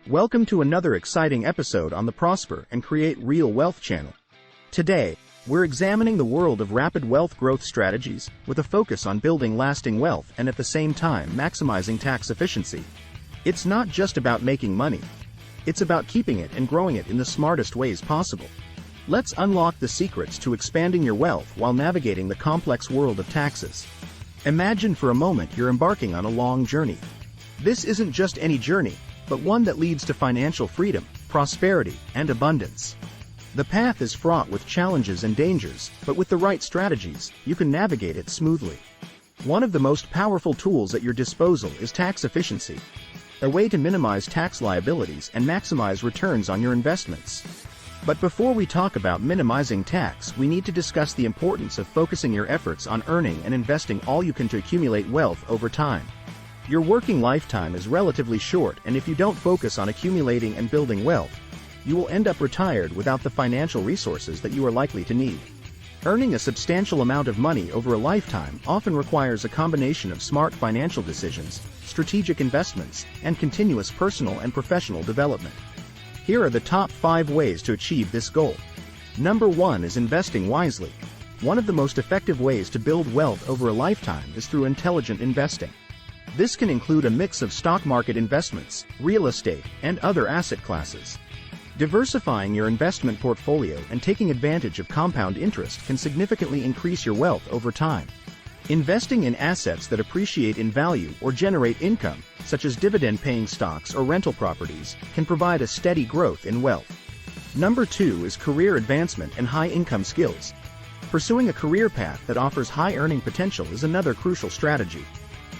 Welcome to another exciting episode on the Prosper and Create Real Wealth channel. Today, we're examining the world of rapid wealth growth strategies with a focus on building lasting wealth and at the same time maximizing tax efficiency. It's not just about making money. It's about keeping it and growing it in the smartest ways possible. Let's unlock the secrets to expanding your wealth while navigating the complex world of taxes. Imagine for a moment you're embarking on a long journey. This isn't just any journey, but one that leads to financial freedom, prosperity, and abundance. The path is fraught with challenges and dangers, but with the right strategies, you can navigate it smoothly. One of the most powerful tools at your disposal is tax efficiency, a way to minimize tax liabilities and maximize returns on your investments. But before we talk about minimizing tax, we need to discuss the importance of focusing your efforts on earning and investing all you can to accumulate wealth over time. Your working lifetime is relatively short, and if you don't focus on accumulating and building wealth, you will end up retired without the financial resources that you are likely to need. Earning a substantial amount of money over a lifetime often requires a combination of smart financial decisions, strategic investments, and continuous personal and professional development. Here are the top 5 ways to achieve this goal. Number 1 is investing wisely. One of the most effective ways to build wealth over a lifetime is through intelligent investing. This can include a mix of stock market investments, real estate, and other asset classes. Diversifying your investment portfolio and taking advantage of compound interest can significantly increase your wealth over time. Investing in assets that appreciate in value or generate income, such as dividend-paying stocks or rental properties, can provide a steady growth in wealth. Number 2 is career advancement and high-income skills. Pursuing a career path that offers high earning potential is another crucial strategy.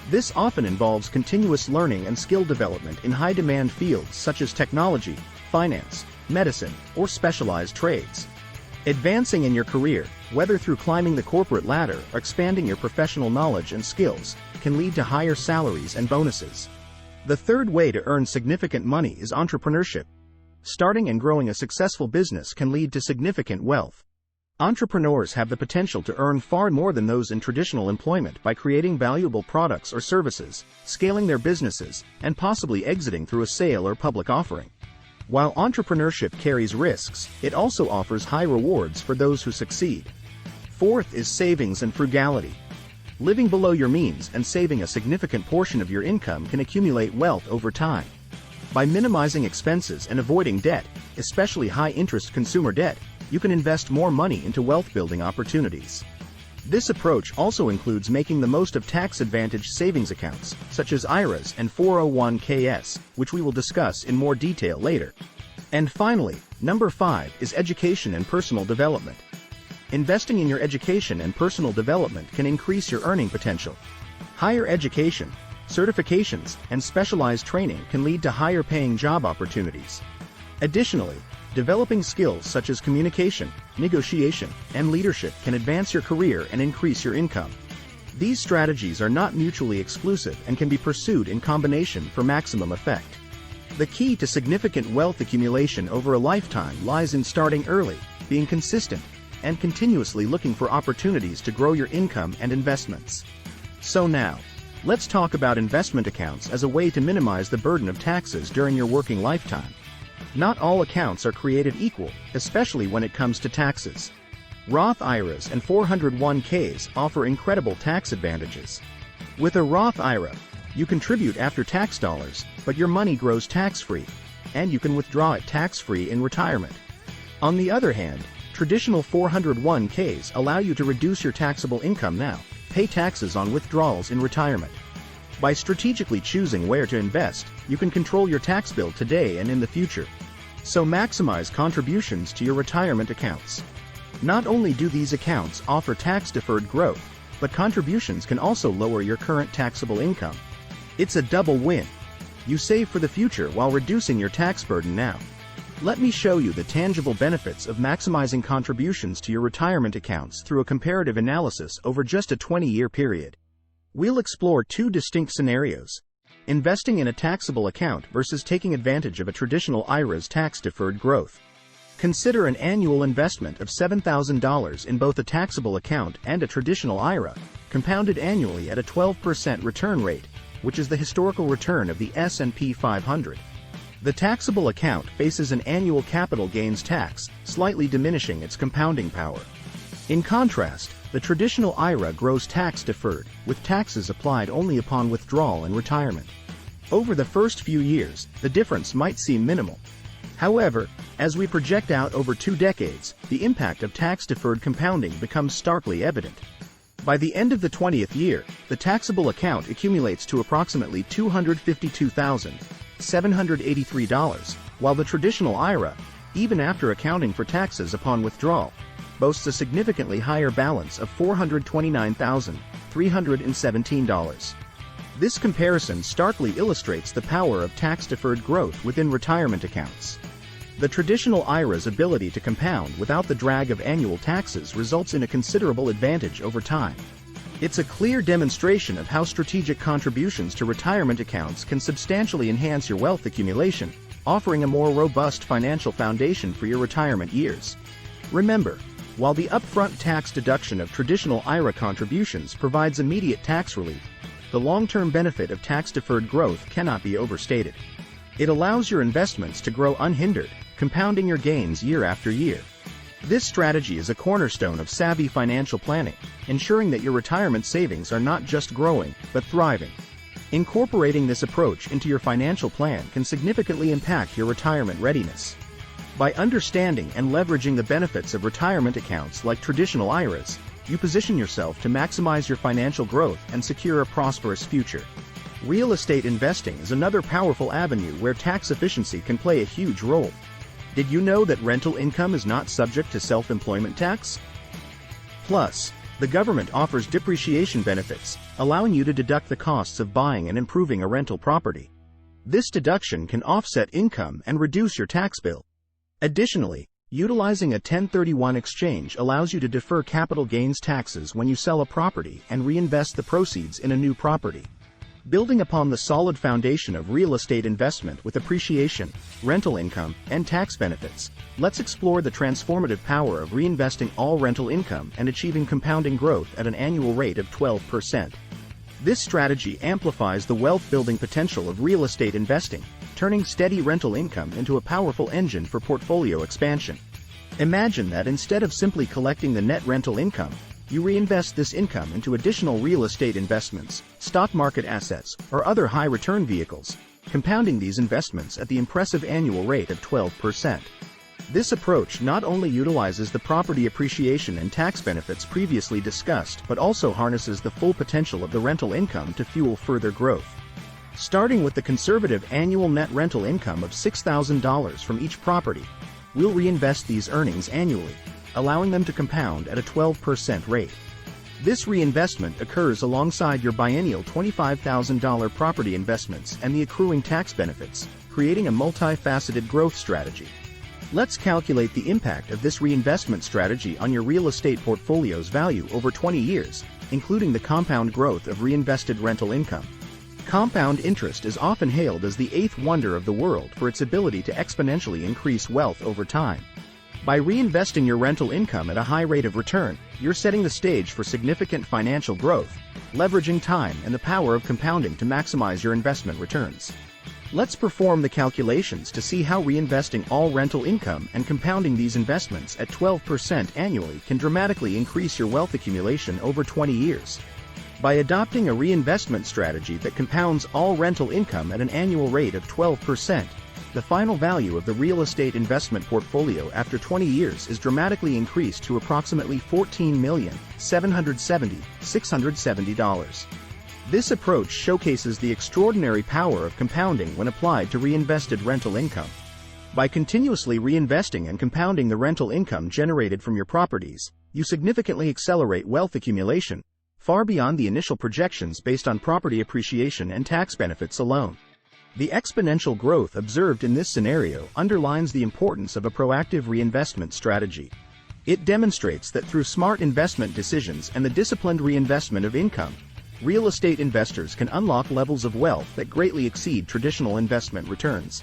This often involves continuous learning and skill development in high-demand fields such as technology, finance, medicine, or specialized trades. Advancing in your career, whether through climbing the corporate ladder or expanding your professional knowledge and skills, can lead to higher salaries and bonuses. The third way to earn significant money is entrepreneurship. Starting and growing a successful business can lead to significant wealth. Entrepreneurs have the potential to earn far more than those in traditional employment by creating valuable products or services, scaling their businesses, and possibly exiting through a sale or public offering. While entrepreneurship carries risks, it also offers high rewards for those who succeed. Fourth is savings and frugality. Living below your means and saving a significant portion of your income can accumulate wealth over time. By minimizing expenses and avoiding debt, especially high-interest consumer debt, you can invest more money into wealth-building opportunities. This approach also includes making the most of tax-advantaged savings accounts, such as IRAs and 401ks, which we will discuss in more detail later. And finally, number 5 is education and personal development. Investing in your education and personal development can increase your earning potential. Higher education, certifications, and specialized training can lead to higher-paying job opportunities. Additionally, developing skills such as communication, negotiation, and leadership can advance your career and increase your income. These strategies are not mutually exclusive and can be pursued in combination for maximum effect. The key to significant wealth accumulation over a lifetime lies in starting early, being consistent, and continuously looking for opportunities to grow your income and investments. So now, let's talk about investment accounts as a way to minimize the burden of taxes during your working lifetime. Not all accounts are created equal, especially when it comes to taxes. Roth IRAs and 401ks offer incredible tax advantages. With a Roth IRA, you contribute after-tax dollars, but your money grows tax-free, and you can withdraw it tax-free in retirement. On the other hand, traditional 401ks allow you to reduce your taxable income now, pay taxes on withdrawals in retirement. By strategically choosing where to invest, you can control your tax bill today and in the future. So maximize contributions to your retirement accounts. Not only do these accounts offer tax-deferred growth, but contributions can also lower your current taxable income. It's a double win. You save for the future while reducing your tax burden now. Let me show you the tangible benefits of maximizing contributions to your retirement accounts through a comparative analysis over just a 20-year period. We'll explore 2 distinct scenarios: investing in a taxable account versus taking advantage of a traditional IRA's tax-deferred growth. Consider an annual investment of $7,000 in both a taxable account and a traditional IRA, compounded annually at a 12% return rate, which is the historical return of the S&P 500. The taxable account faces an annual capital gains tax, slightly diminishing its compounding power. In contrast, the traditional IRA grows tax-deferred, with taxes applied only upon withdrawal and retirement. Over the first few years, the difference might seem minimal. However, as we project out over 2 decades, the impact of tax-deferred compounding becomes starkly evident. By the end of the 20th year, the taxable account accumulates to approximately $252,783, while the traditional IRA, even after accounting for taxes upon withdrawal, boasts a significantly higher balance of $429,317. This comparison starkly illustrates the power of tax-deferred growth within retirement accounts. The traditional IRA's ability to compound without the drag of annual taxes results in a considerable advantage over time. It's a clear demonstration of how strategic contributions to retirement accounts can substantially enhance your wealth accumulation, offering a more robust financial foundation for your retirement years. Remember, while the upfront tax deduction of traditional IRA contributions provides immediate tax relief, the long-term benefit of tax-deferred growth cannot be overstated. It allows your investments to grow unhindered, compounding your gains year after year. This strategy is a cornerstone of savvy financial planning, ensuring that your retirement savings are not just growing, but thriving. Incorporating this approach into your financial plan can significantly impact your retirement readiness. By understanding and leveraging the benefits of retirement accounts like traditional IRAs, you position yourself to maximize your financial growth and secure a prosperous future. Real estate investing is another powerful avenue where tax efficiency can play a huge role. Did you know that rental income is not subject to self-employment tax? Plus, the government offers depreciation benefits, allowing you to deduct the costs of buying and improving a rental property. This deduction can offset income and reduce your tax bill. Additionally, utilizing a 1031 exchange allows you to defer capital gains taxes when you sell a property and reinvest the proceeds in a new property. Building upon the solid foundation of real estate investment with appreciation, rental income, and tax benefits, let's explore the transformative power of reinvesting all rental income and achieving compounding growth at an annual rate of 12%. This strategy amplifies the wealth-building potential of real estate investing, turning steady rental income into a powerful engine for portfolio expansion. Imagine that instead of simply collecting the net rental income, you reinvest this income into additional real estate investments, stock market assets, or other high-return vehicles, compounding these investments at the impressive annual rate of 12%. This approach not only utilizes the property appreciation and tax benefits previously discussed, but also harnesses the full potential of the rental income to fuel further growth. Starting with the conservative annual net rental income of $6,000 from each property, we'll reinvest these earnings annually, allowing them to compound at a 12% rate. This reinvestment occurs alongside your biennial $25,000 property investments and the accruing tax benefits, creating a multifaceted growth strategy. Let's calculate the impact of this reinvestment strategy on your real estate portfolio's value over 20 years, including the compound growth of reinvested rental income. Compound interest is often hailed as the eighth wonder of the world for its ability to exponentially increase wealth over time. By reinvesting your rental income at a high rate of return, you're setting the stage for significant financial growth, leveraging time and the power of compounding to maximize your investment returns. Let's perform the calculations to see how reinvesting all rental income and compounding these investments at 12% annually can dramatically increase your wealth accumulation over 20 years. By adopting a reinvestment strategy that compounds all rental income at an annual rate of 12%, the final value of the real estate investment portfolio after 20 years is dramatically increased to approximately $14,770,670. This approach showcases the extraordinary power of compounding when applied to reinvested rental income. By continuously reinvesting and compounding the rental income generated from your properties, you significantly accelerate wealth accumulation, far beyond the initial projections based on property appreciation and tax benefits alone. The exponential growth observed in this scenario underlines the importance of a proactive reinvestment strategy. It demonstrates that through smart investment decisions and the disciplined reinvestment of income, real estate investors can unlock levels of wealth that greatly exceed traditional investment returns.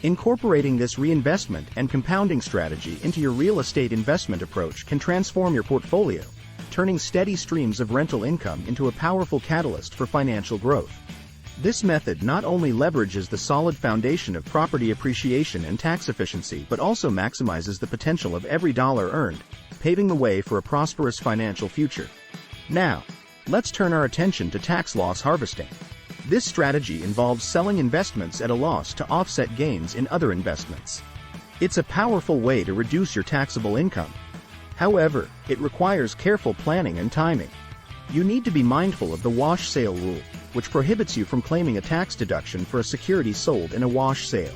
Incorporating this reinvestment and compounding strategy into your real estate investment approach can transform your portfolio, turning steady streams of rental income into a powerful catalyst for financial growth. This method not only leverages the solid foundation of property appreciation and tax efficiency but also maximizes the potential of every dollar earned, paving the way for a prosperous financial future. Now, let's turn our attention to tax loss harvesting. This strategy involves selling investments at a loss to offset gains in other investments. It's a powerful way to reduce your taxable income. However, it requires careful planning and timing. You need to be mindful of the wash sale rule, which prohibits you from claiming a tax deduction for a security sold in a wash sale.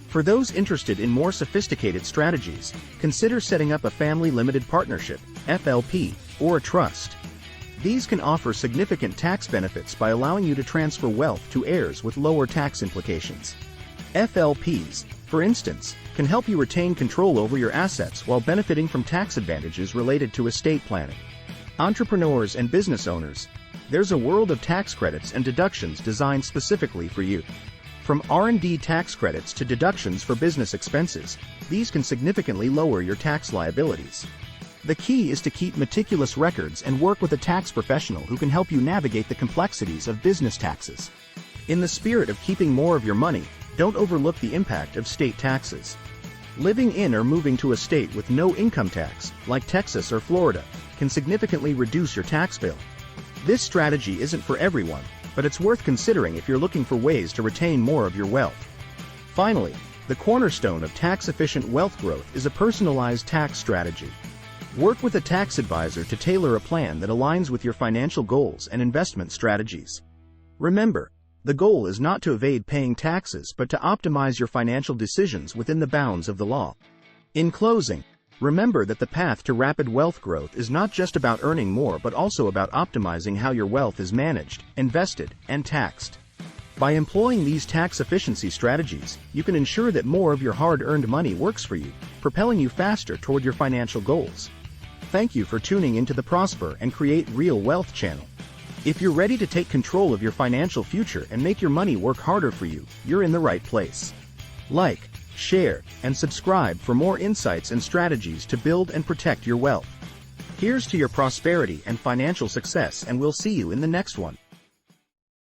For those interested in more sophisticated strategies, consider setting up a family limited partnership, FLP, or a trust. These can offer significant tax benefits by allowing you to transfer wealth to heirs with lower tax implications. FLPs, for instance, can help you retain control over your assets while benefiting from tax advantages related to estate planning. Entrepreneurs and business owners, there's a world of tax credits and deductions designed specifically for you. From R&D tax credits to deductions for business expenses, these can significantly lower your tax liabilities. The key is to keep meticulous records and work with a tax professional who can help you navigate the complexities of business taxes. In the spirit of keeping more of your money, don't overlook the impact of state taxes. Living in or moving to a state with no income tax, like Texas or Florida, can significantly reduce your tax bill. This strategy isn't for everyone, but it's worth considering if you're looking for ways to retain more of your wealth. Finally, the cornerstone of tax-efficient wealth growth is a personalized tax strategy. Work with a tax advisor to tailor a plan that aligns with your financial goals and investment strategies. Remember, the goal is not to evade paying taxes but to optimize your financial decisions within the bounds of the law. In closing, remember that the path to rapid wealth growth is not just about earning more but also about optimizing how your wealth is managed, invested, and taxed. By employing these tax efficiency strategies, you can ensure that more of your hard-earned money works for you, propelling you faster toward your financial goals. Thank you for tuning into the Prosper and Create Real Wealth channel. If you're ready to take control of your financial future and make your money work harder for you, you're in the right place. Like, share, and subscribe for more insights and strategies to build and protect your wealth. Here's to your prosperity and financial success, and we'll see you in the next one.